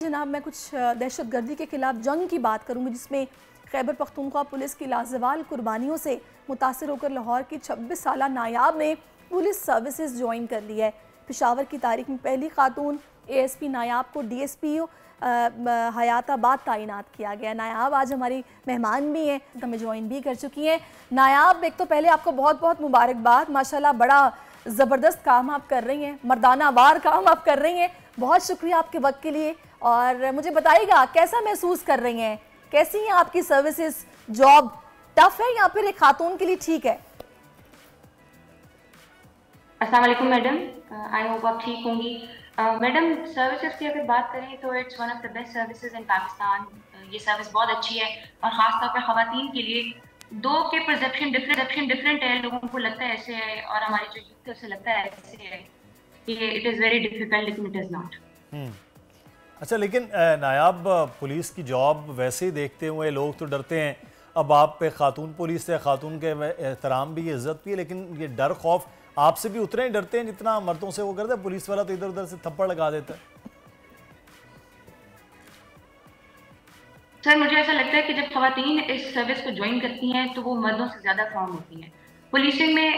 जनाब, मैं कुछ दहशतगर्दी के ख़िलाफ़ जंग की बात करूँगी, जिसमें खैबर पख्तूनख्वा पुलिस की लाजवाल कुर्बानियों से मुतासिर होकर लाहौर की 26 साला नायाब ने पुलिस सर्विसेज ज्वाइन कर ली है। पेशावर की तारीख में पहली खातून ASP नायाब को DSP हयाताबाद तैनात किया गया। नायाब आज हमारी मेहमान भी हैं, हमें ज्वाइन भी कर चुकी हैं। नायाब, एक तो पहले आपको बहुत बहुत मुबारकबाद, माशाल्लाह बड़ा ज़बरदस्त काम आप कर रही हैं, मर्दाना वार काम आप कर रही हैं। बहुत शुक्रिया आपके वक्त के लिए। और मुझे बताइएगा, कैसा महसूस कर रही हैं, कैसी हैं आपकी सर्विसेज? जॉब टफ है या फिर एक खातून के लिए ठीक है? अस्सलाम वालेकुम मैडम, आई होप आप ठीक होंगी। मैडम, सर्विसेज की अगर बात करें तो it's one of the best services in Pakistan. ये सर्विस बहुत अच्छी है और ख़ास तौर पे ख़वातीन के लिए। दो के परसेप्शन डिफरेंट है, लोगों को लगता है ऐसे है और हमारी जो यूथ है उसे लगता है ऐसे है कि इट इज़ वेरी डिफिकल्ट, लेकिन इट इज़ नॉट। अच्छा, लेकिन नायाब, पुलिस की जॉब वैसे ही देखते हुए लोग तो डरते हैं। अब आप पे खातून पुलिस है, खातून के एहतराम भी, इज्जत भी है, लेकिन ये डर खौफ आपसे भी उतने ही डरते हैं जितना मर्दों से वो करते हैं। पुलिस वाला तो इधर उधर से थप्पड़ लगा देता है। सर, मुझे ऐसा लगता है कि जब खवातीन इस सर्विस को ज्वाइन करती हैं तो वो मर्दों से ज़्यादा फॉर्म होती हैं। पुलिसिंग में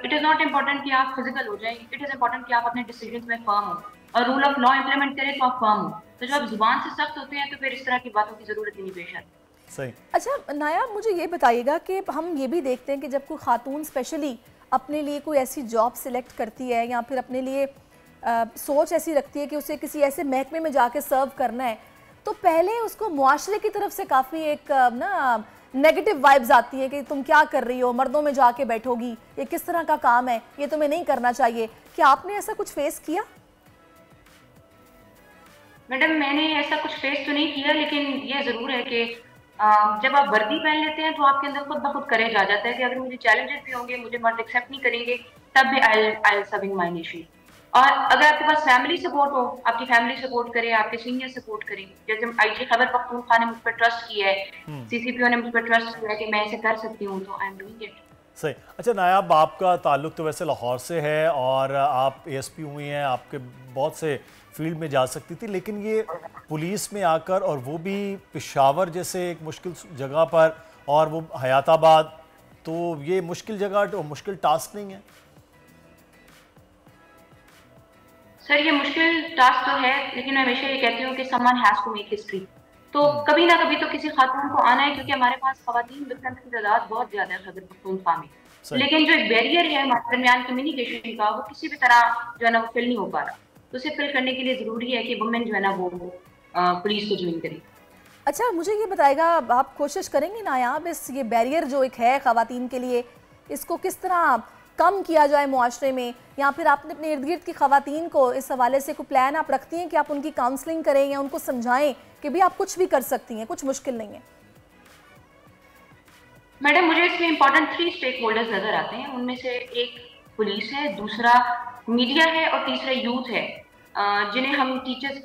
इट इज़ नॉट इम्पोर्टेंट कि आप फिजिकल हो जाएं, इट इज़ इम्पोर्टेंट कि आप अपने डिसीजन में फर्म हो और रूल ऑफ लॉ इंप्लीमेंट करें तो आप फर्म हो। तो जब आप जुबान से सख्त होते हैं तो फिर इस तरह की बातों की ज़रूरत ही नहीं पेश आती। सही। अच्छा नायाब, मुझे ये बताइएगा कि हम ये भी देखते हैं कि जब कोई खातून स्पेशली अपने लिए कोई ऐसी जॉब सिलेक्ट करती है या फिर अपने लिए सोच ऐसी रखती है कि उसे किसी ऐसे महकमे में जाके सर्व करना है, तो पहले उसको मुआशरे की तरफ से काफ़ी एक ना नेगेटिव वाइब्स आती है कि तुम क्या कर रही हो, मर्दों में जाके बैठोगी, ये किस तरह का काम है, ये तुम्हें नहीं करना चाहिए। क्या आपने ऐसा कुछ फेस किया? मैडम, मैंने ऐसा कुछ फेस तो नहीं किया, लेकिन ये ज़रूर है कि जब आप वर्दी पहन लेते हैं तो आपके अंदर खुद ब खुद करेज आ जाता है कि अगर मुझे चैलेंजेस भी होंगे, मुझे मर्द एक्सेप्ट नहीं करेंगे, तब भी आई सर्विंग माय नेशन। और अगर आपके पास फैमिली सपोर्ट हो, आपकी फैमिली सपोर्ट करे, आपके सीनियर सपोर्ट करें, जैसे IG खैबर पख्तूनख्वा ने मुझ पर ट्रस्ट किया है, CCPO ने मुझ पर ट्रस्ट किया है कि मैं ऐसे कर सकती हूँ, तो आई एम डूइंग इट। सही। अच्छा नायाब, आपका ताल्लुक तो वैसे लाहौर से है और आप ASP हुई हैं, आपके बहुत से फील्ड में जा सकती थी, लेकिन ये पुलिस में आकर, और वो भी पेशावर जैसे एक मुश्किल जगह पर, और वो हयाताबाद, तो ये मुश्किल जगह, मुश्किल टास्क नहीं है? सर, ये मुश्किल टास्क तो है, लेकिन मैं हमेशा ये कहती हूँ कि someone has to make history. तो कभी ना कभी तो किसी खातून को आना है, क्योंकि हमारे पास खवातीन डिफरेंस की तादाद बहुत ज्यादा है खैबर पख्तूनख्वा में। लेकिन जो एक बैरियर है हमारे दरमियान कम्युनिकेशन का, वो किसी भी तरह जो है ना वो फिल नहीं हो पा रहा। तो उसे फिल करने के लिए जरूरी है कि वुमेन जो है ना वो पुलिस को ज्वाइन करे। अच्छा, मुझे ये बताएगा, आप कोशिश करेंगे नायाब इस ये बैरियर जो एक है ख़वातीन के लिए, इसको किस तरह कम किया जाए मुआशरे में, या फिर आपने अपने इर्द गिर्द की ख़वातीन को इस हवाले से कोई प्लान आप रखती हैं कि आप उनकी काउंसलिंग करें या उनको समझाएं कि भी आप कुछ भी कर सकती हैं, कुछ मुश्किल नहीं है? मैडम, मुझे इसमें इंपॉर्टेंट 3 स्टेक होल्डर्स नजर आते हैं। उनमें से एक पुलिस है, दूसरा मीडिया है और तीसरा यूथ है, जिन्हें हम टीचर्स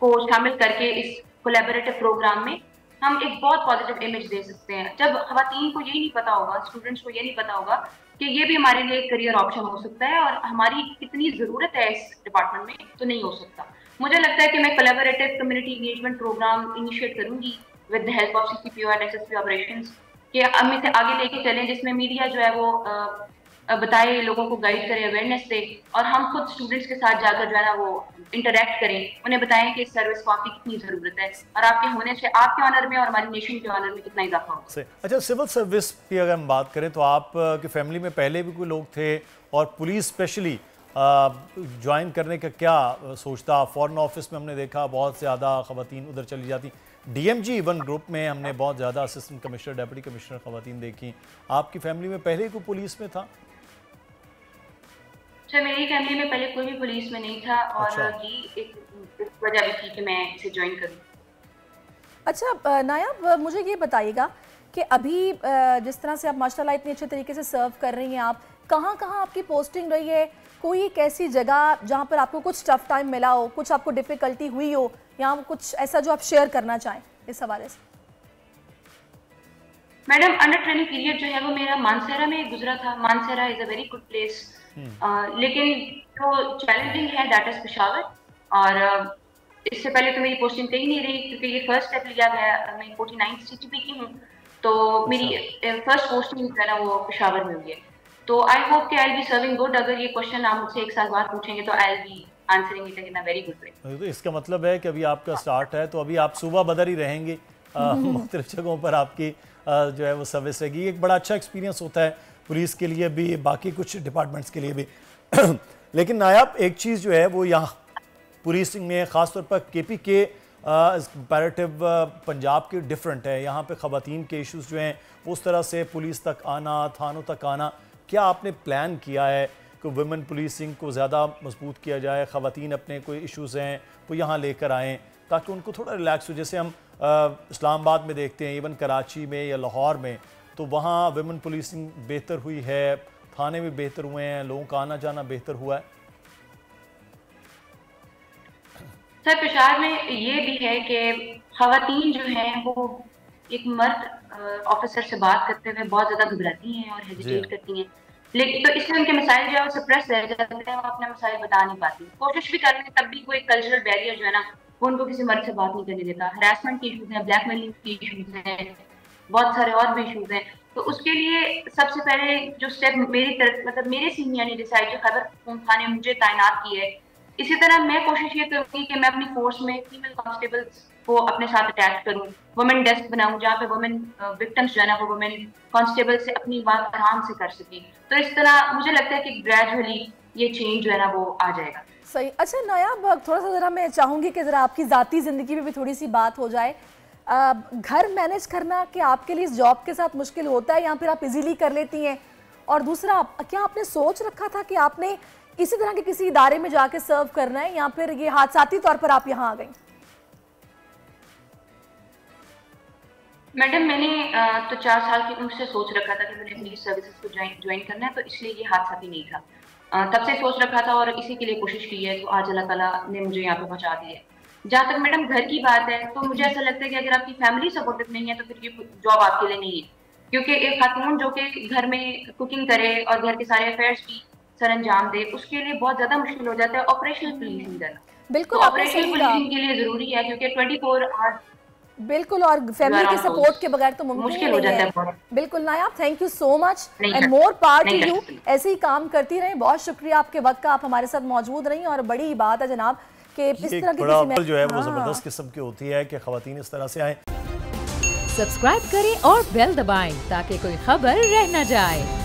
को शामिल करके इस कोलैबोरेटिव प्रोग्राम में हम एक बहुत पॉजिटिव इमेज दे सकते हैं। जब खवातीन को यही नहीं पता होगा, स्टूडेंट्स को ये नहीं पता होगा कि ये भी हमारे लिए एक करियर ऑप्शन हो सकता है और हमारी कितनी ज़रूरत है इस डिपार्टमेंट में, तो नहीं हो सकता। मुझे लगता है कि मैं collaborative community engagement programme initiate करूंगी with the help of CCPO and SSP operations, कि हम इसे आगे लेके चलें, जिसमें मीडिया जो है वो बताए, लोगों को गाइड करे, अवेयरनेस दे, और हम खुद स्टूडेंट्स के साथ जाकर जो है ना वो इंटरेक्ट करें, उन्हें बताएं कि इस सर्विस को आपकी कितनी ज़रूरत है और आपके होने से आपके ऑनर में और हमारी नेशन के ऑनर में कितना इजाफा होगा। अच्छा, सिविल सर्विस की अगर हम बात करें तो आप की फैमिली में पहले भी कोई लोग थे, और पुलिस स्पेशली ज्वाइन करने का क्या सोचता? फॉरेन ऑफिस में हमने देखा बहुत ज़्यादा ख़वातीन उधर चली जाती, DMG इवन ग्रुप में हमने बहुत ज़्यादा असिस्टेंट कमिश्नर, डेप्यूटी कमिश्नर ख़वातीन देखी। आपकी फैमिली में पहले कोई पुलिस में था? सर, मेरी फैमिली में पहले कोई भी पुलिस में नहीं था, और ये एक वजह भी थी कि मैं इसे ज्वाइन करूं। अच्छा नायाब, मुझे ये बताइएगा कि अभी जिस तरह से आप माशाल्लाह इतने अच्छे तरीके से सर्व कर रही हैं, आप कहाँ कहाँ आपकी पोस्टिंग रही है? कोई एक ऐसी जगह जहाँ पर आपको कुछ टफ टाइम मिला हो, कुछ आपको डिफ़िकल्टी हुई हो, या कुछ ऐसा जो आप शेयर करना चाहें इस हवाले से? मैडम, अंडर ट्रेनिंग पीरियड जो है वो मेरा मानसेरा में गुजरा था। Mansehra is a very good place, लेकिन जो चैलेंजिंग है दैट इज़ पेशावर। और इससे पहले तो मेरी पोस्टिंग कहीं नहीं रही, क्योंकि ये फर्स्ट स्टेप लिया गया। मैं 49 CTP की हूँ, तो मेरी फर्स्ट पोस्टिंग जो है ना वो पेशावर में हुई है। तो आई होप कि I will be serving good. अगर ये क्वेश्चन आप मुझसे 1 साल बाद पूछेंगे तो I will be answering it in a very good way. तो इसका मतलब है कि अभी आपका स्टार्ट है, तो अभी आप सूबा बदर ही रहेंगे, मुख्तलिफ जगहों पर आपकी जो है वो सर्विस रहेगी। एक बड़ा अच्छा एक्सपीरियंस होता है पुलिस के लिए भी, बाकी कुछ डिपार्टमेंट्स के लिए भी। लेकिन नायाब एक चीज़ जो है वो यहाँ पुलिसिंग में ख़ासतौर पर KP के कंपैरेटिव पंजाब के डिफरेंट है। यहाँ पे ख़वातीन के इश्यूज़ जो हैं उस तरह से पुलिस तक आना, थानों तक आना, क्या आपने प्लान किया है कि वुमेन पुलिसिंग को ज़्यादा मजबूत किया जाए, ख़वातीन अपने कोई इश्यूज़ हैं वो यहाँ लेकर आएँ ताकि उनको थोड़ा रिलैक्स हो? जैसे हम इस्लामाबाद में देखते हैं, इवन कराची में या लाहौर में, तो वहाँ वुमेन पुलिसिंग बेहतर हुई है, थाने भी बेहतर हुए हैं, लोगों का आना जाना बेहतर हुआ है। सर, पेशावर में ये भी है कि ख़वातीन जो हैं वो एक मर्द ऑफिसर से बात करते हुए बहुत ज़्यादा घबराती हैं और हेजिटेट करती हैं, लेकिन तो इसलिए उनके मसाइल जो है वो सप्रेस रह जाते हैं, वो अपने मसाइल बता नहीं पाती। कोशिश भी कर रहे हैं, तब भी कोई कल्चरल बैरियर जो है ना वो उनको किसी मर्द से बात नहीं करने देता। हरासमेंट के इशूज़ हैं, ब्लैकमेलिंग के इशूज़ हैं, बहुत सारे और भी इशूज़ हैं। तो उसके लिए सबसे पहले जो स्टेप मेरी तरफ, मतलब मेरे सीनियर ने डिसाइड जो खैबर पख्तूनख्वा ने मुझे तैनात की है, इसी तरह मैं कोशिश ये करूँगी कि मैं अपनी फोर्स में फीमेल कांस्टेबल्स को अपने साथ अटैच करूँ, वुमेन डेस्क बनाऊँ जहाँ पे वुमेन विक्टिम्स जो है ना वो वुमेन कांस्टेबल से अपनी बात आराम से कर सकें। तो इस तरह मुझे लगता है कि ग्रेजुअली ये चेंज जो है ना वो आ जाएगा। सही। अच्छा नायाब, थोड़ा सा ज़रा मैं चाहूँगी कि ज़रा आपकी ज़ाती ज़िंदगी में भी थोड़ी सी बात हो जाए। घर मैनेज करना कि आपके लिए इस जॉब के साथ मुश्किल होता है या फिर आप इजीली कर लेती हैं? और दूसरा, क्या आपने सोच रखा था कि आपने इसी तरह के किसी इदारे में जाके सर्व करना है या फिर ये हादसाती तौर पर आप यहाँ आ गई? मैडम, मैंने तो 4 साल की उम्र से सोच रखा था कि मैंने पुलिस सर्विसेज को ज्वाइन करना है, तो इसलिए ये हादसा भी नहीं था। तब से सोच रखा था और इसी के लिए कोशिश की है, तो आज अल्लाह ताला ने मुझे यहाँ पे पहुँचा दिया है। जहाँ तक मैडम घर की बात है, तो मुझे ऐसा लगता है कि अगर आपकी फैमिली सपोर्टिव नहीं है तो फिर ये जॉब आपके लिए नहीं है, क्योंकि एक खातून जो कि घर में कुकिंग करे और घर के सारे अफेयर्स भी सर अंजाम दे, उसके लिए बहुत ज्यादा मुश्किल हो जाता है ऑपरेशनल पुलिसिंग करना। बिल्कुल, तो ऑपरेशनल पुलिसिंग के लिए जरूरी है, क्योंकि 24 आवर्स बिल्कुल, और फैमिली के सपोर्ट के बगैर तो मुश्किल हो जाता है। बिल्कुल नायाब, thank you so much and more power to you. ऐसे ही काम करती रहें, बहुत शुक्रिया आपके वक्त का, आप हमारे साथ मौजूद रही और बड़ी बात है जनाब कि इस तरह की किसी जो है वो जबरदस्त किस्म की होती है कि खवातीन इस तरह से आए। सब्सक्राइब करें और बेल दबाएं ताकि कोई खबर रह न जाए।